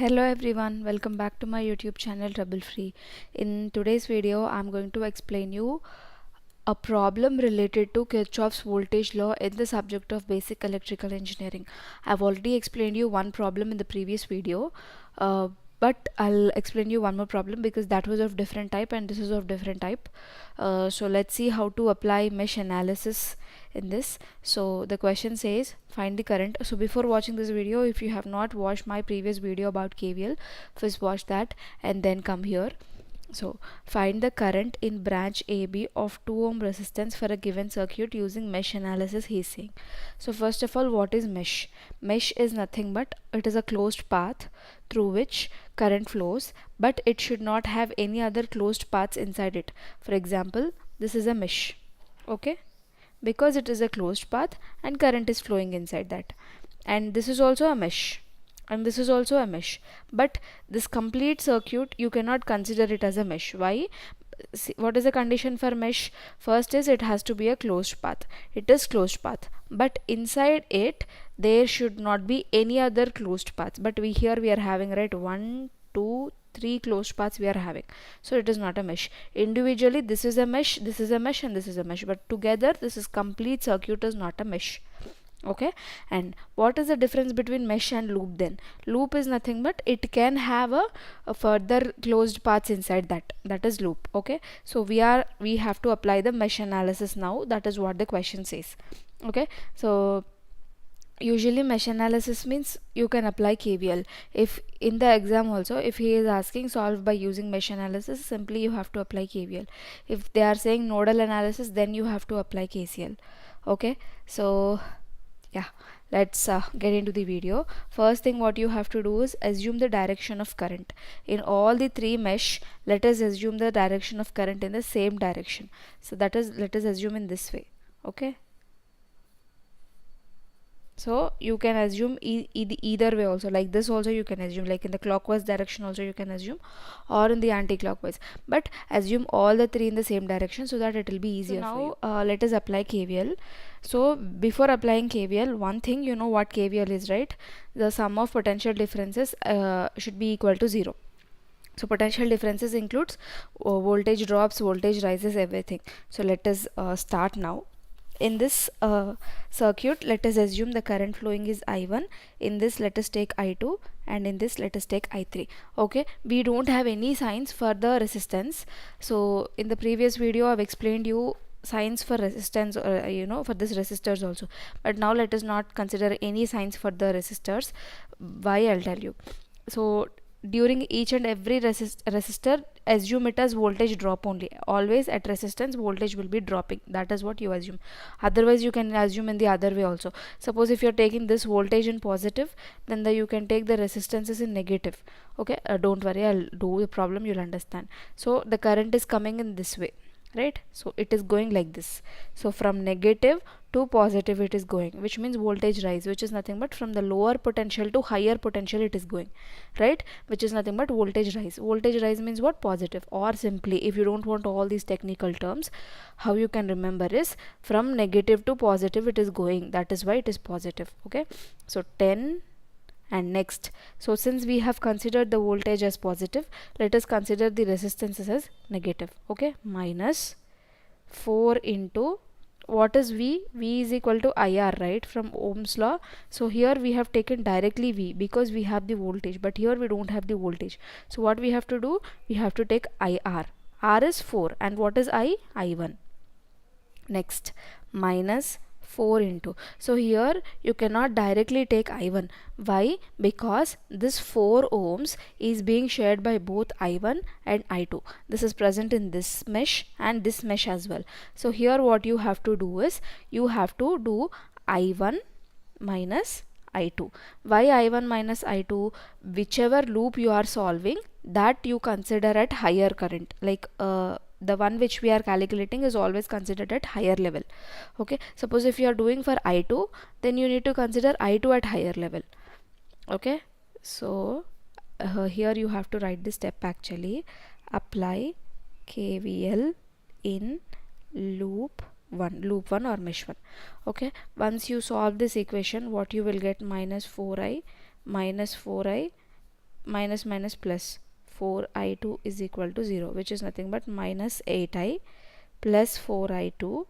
Hello everyone, welcome back to my YouTube channel Trouble Free. In today's video, I'm going to explain you a problem related to Kirchhoff's voltage law in the subject of basic electrical engineering. I've already explained you one problem in the previous video, but I'll explain you one more problem because that was of different type and this is of different type. So let's see how to apply mesh analysis in this. So the question says find the current. So before watching this video, if you have not watched my previous video about KVL, first watch that and then come here. So find the current in branch AB of 2 ohm resistance for a given circuit using mesh analysis, he's saying. So first of all, what is mesh? Mesh is nothing but it is a closed path through which current flows, but it should not have any other closed paths inside it. For example, this is a mesh, okay, because it is a closed path and current is flowing inside that. And this is also a mesh, and this is also a mesh, but this complete circuit you cannot consider it as a mesh. Why? See, what is the condition for mesh? First is it has to be a closed path. It is closed path, but inside it there should not be any other closed paths. But we are having, right, 1 2 3 closed paths we are having, so it is not a mesh. Individually this is a mesh, this is a mesh, and this is a mesh, but together this is complete circuit is not a mesh. Okay, and what is the difference between mesh and loop then? Loop is nothing but it can have a further closed paths inside that is loop. Okay, so we have to apply the mesh analysis now. That is what the question says. Okay, so usually mesh analysis means you can apply KVL. If in the exam also, if he is asking solve by using mesh analysis, simply you have to apply KVL. If they are saying nodal analysis, then you have to apply KCL. Okay, so yeah, let's get into the video. First thing what you have to do is assume the direction of current in all the three mesh. Let us assume the direction of current in the same direction. So that is, let us assume in this way. Okay, so you can assume either way also, like this also you can assume, like in the clockwise direction also you can assume, or in the anti-clockwise, but assume all the three in the same direction so that it will be easier. So now for you. Let us apply KVL. So before applying KVL, one thing, you know what KVL is, right? The sum of potential differences should be equal to 0. So potential differences includes voltage drops, voltage rises, everything. So let us start now. In this circuit, let us assume the current flowing is I1. In this, let us take I2, and in this, let us take I3. Okay, we don't have any signs for the resistance. So in the previous video, I've explained you signs for resistance, for this resistors also, but now let us not consider any signs for the resistors. Why? I'll tell you. So during each and every resistor, assume it as voltage drop only. Always at resistance voltage will be dropping. That is what you assume. Otherwise you can assume in the other way also. Suppose if you are taking this voltage in positive, then you can take the resistances in negative. Okay, don't worry, I'll do the problem, you'll understand. So the current is coming in this way, right? So it is going like this. So from negative to positive it is going, which means voltage rise, which is nothing but from the lower potential to higher potential it is going, right? Which is nothing but voltage rise. Voltage rise means what? Positive. Or simply, if you don't want all these technical terms, how you can remember is from negative to positive it is going, that is why it is positive. Okay, so 10 and next. So since we have considered the voltage as positive, let us consider the resistances as negative. Okay, minus 4 into what is V? V is equal to IR, right, from Ohm's law. So here we have taken directly V because we have the voltage, but here we don't have the voltage. So what we have to do? We have to take IR. R is 4, and what is I? I1. Next, minus 4 into, so here you cannot directly take I1. Why? Because this 4 ohms is being shared by both I1 and I2. This is present in this mesh and this mesh as well. So here what you have to do is you have to do I1 minus I2. Why I1 minus I2? Whichever loop you are solving, that you consider at higher current, like the one which we are calculating is always considered at higher level. Okay, suppose if you are doing for I2, then you need to consider I2 at higher level. Okay, so here you have to write this step actually. Apply KVL in loop 1 or mesh 1. Okay, once you solve this equation, what you will get? Minus 4i minus minus plus 4i2 is equal to 0, which is nothing but minus 8i plus 4i2.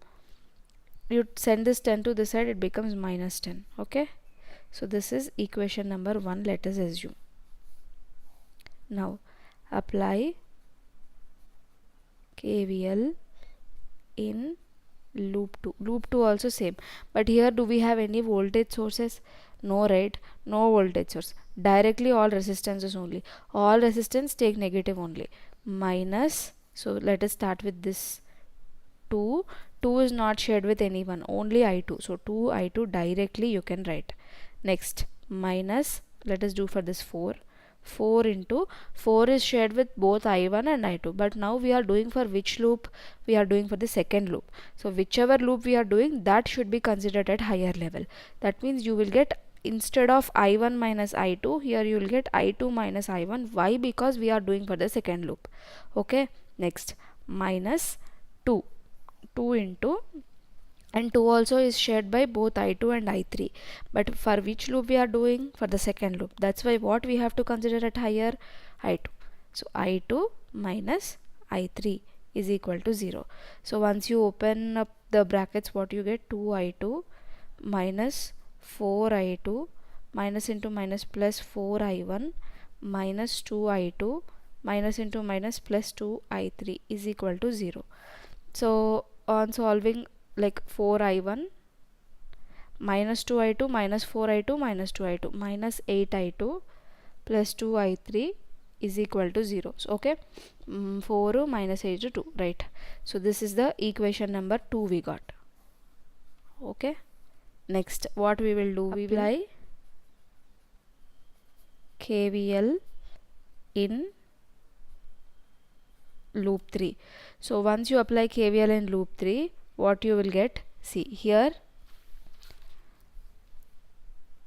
You send this 10 to this side, it becomes minus 10. Okay, so this is equation number 1, let us assume. Now apply KVL in loop 2. Loop 2 also same, but here do we have any voltage sources? No, right? No voltage source. Directly all resistances only. All resistance take negative only. Minus, so let us start with this 2. 2 is not shared with anyone, only I2. So 2I2 directly you can write. Next, minus, let us do for this 4. 4 into 4 is shared with both I1 and I2, but now we are doing for which loop? We are doing for the second loop. So whichever loop we are doing, that should be considered at higher level. That means you will get, instead of I1 minus I2, here you will get I2 minus I1. Why? Because we are doing for the second loop. Okay, next, minus 2. 2 into, and 2 also is shared by both I2 and I3, but for which loop we are doing? For the second loop. That's why what we have to consider at higher? I2. So I2 minus I3 is equal to 0. So once you open up the brackets, what you get? 2I2 minus 4I2 minus into minus plus 4I1 minus 2I2 minus into minus plus 2I3 is equal to 0. So on solving, like 4I1 minus 2I2 minus 4I2 minus 2I2 minus 8I2 plus 2I3 is equal to 0. So, okay, 4 minus 8 to 2, right? So this is the equation number 2 we got. Okay, next what we will do? We will apply KVL in loop 3. So once you apply KVL in loop 3, what you will get? See here,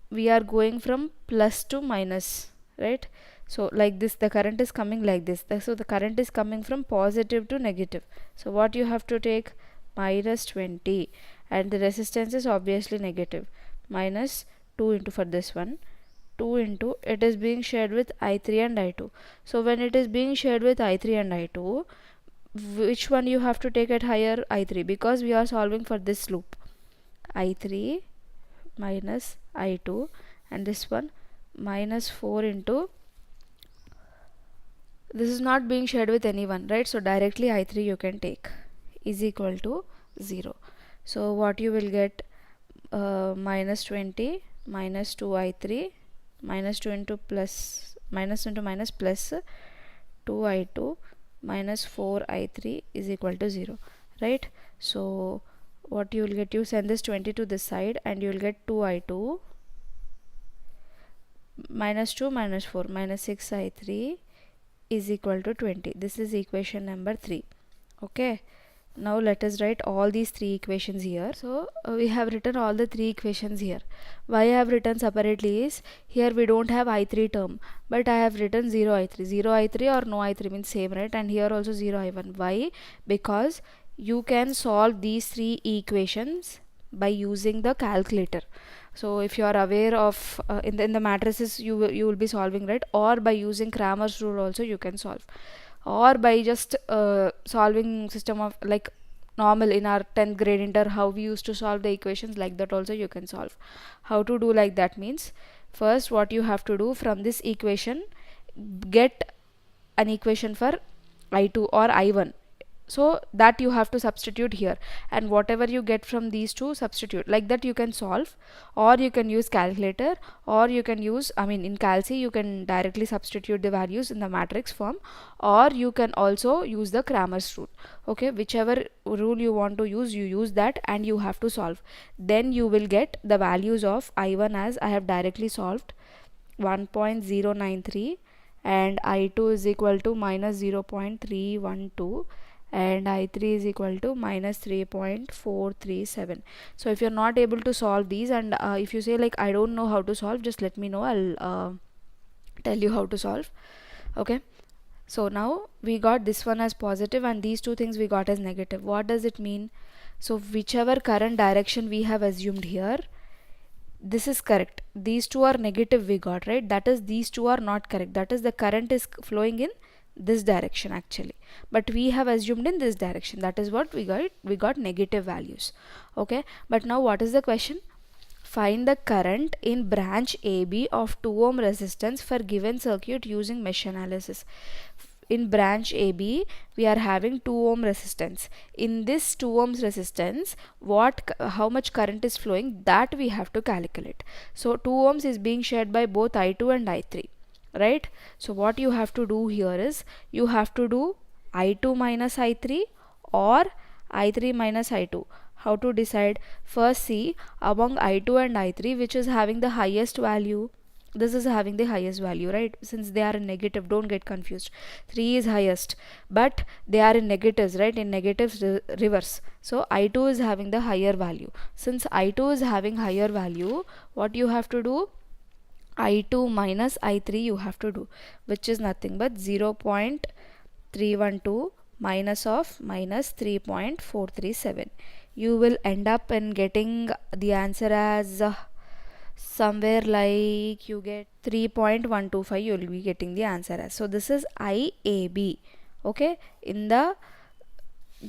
we are going from plus to minus, right? So like this, the current is coming like this. So the current is coming from positive to negative. So what you have to take? Minus 20, and the resistance is obviously negative. Minus 2 into, for this one, 2 into, it is being shared with I3 and I2. So when it is being shared with I3 and I2, which one you have to take at higher? I3, because we are solving for this loop. I3 minus I2, and this one minus 4 into, this is not being shared with anyone, right? So directly I3 you can take, is equal to 0. So what you will get? Minus 20 minus 2I3 minus 2 into plus, minus into minus plus 2I2 minus 4I3 is equal to 0, right? So what you will get? You send this 20 to this side, and you will get 2I2 minus 2 minus 4 minus 6I3 is equal to 20. This is equation number 3. Okay, now let us write all these 3 equations here. So we have written all the 3 equations here. Why I have written separately is, here we don't have I3 term, but I have written 0 I3. 0 I3 or no I3 means same, right? And here also 0 I1. Why? Because you can solve these 3 equations by using the calculator. So if you are aware of in the matrices, you will be solving, right? Or by using Cramer's rule also you can solve, or by just solving system of like normal in our 10th grade inter, how we used to solve the equations, like that also you can solve. How to do like that means, first what you have to do, from this equation get an equation for I2 or I1, so that you have to substitute here, and whatever you get from these two, substitute. Like that you can solve, or you can use calculator, or you can use, I mean in calci you can directly substitute the values in the matrix form, or you can also use the Cramer's rule. Okay, whichever rule you want to use, you use that and you have to solve. Then you will get the values of I1 as I have directly solved, 1.093, and I2 is equal to minus 0.312, and I3 is equal to minus 3.437. So if you're not able to solve these, and if you say like I don't know how to solve, just let me know, I'll tell you how to solve. Okay, so now we got this one as positive and these two things we got as negative. What does it mean? So whichever current direction we have assumed here, this is correct. These two are negative we got, right? That is, these two are not correct. That is, the current is flowing in this direction actually, but we have assumed in this direction. That is what we got negative values. Okay, but now what is the question? Find the current in branch AB of 2 ohm resistance for given circuit using mesh analysis. In branch AB we are having 2 ohm resistance. In this 2 ohms resistance, how much current is flowing, that we have to calculate. So 2 ohms is being shared by both I2 and I3, right? So what you have to do here is, you have to do I2 minus I3 or I3 minus I2. How to decide? First see among I2 and I3 which is having the highest value. This is having the highest value, right? Since they are in negative, don't get confused. 3 is highest, but they are in negatives, right? In negatives reverse. So I2 is having the higher value. Since I2 is having higher value, what you have to do? I2 minus I3 you have to do, which is nothing but 0.312 minus of minus 3.437. You will end up in getting the answer as somewhere like, you get 3.125, you will be getting the answer as. So this is IAB. Okay, in the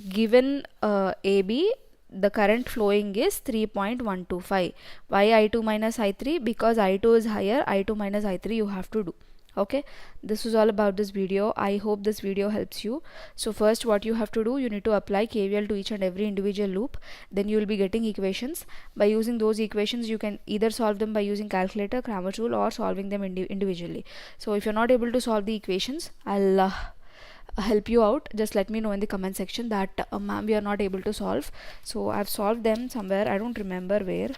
given AB, the current flowing is 3.125. Why I2 minus I3? Because I2 is higher, I2 minus I3 you have to do. Okay, this is all about this video. I hope this video helps you. So first what you have to do, you need to apply KVL to each and every individual loop. Then you will be getting equations. By using those equations, you can either solve them by using calculator, Cramer's rule, or solving them individually. So if you're not able to solve the equations, I'll help you out. Just let me know in the comment section that ma'am, we are not able to solve. So I've solved them somewhere, I don't remember where.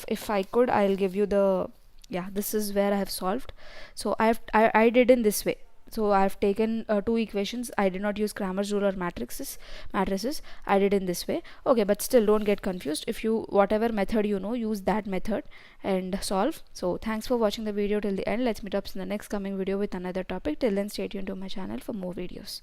If I could, I'll give you the, yeah, this is where I have solved. So I did in this way. So I've taken two equations. I did not use Cramer's rule or matrices. I did in this way. Okay, but still don't get confused. If you, whatever method you know, use that method and solve. So thanks for watching the video till the end. Let's meet up in the next coming video with another topic. Till then, stay tuned to my channel for more videos.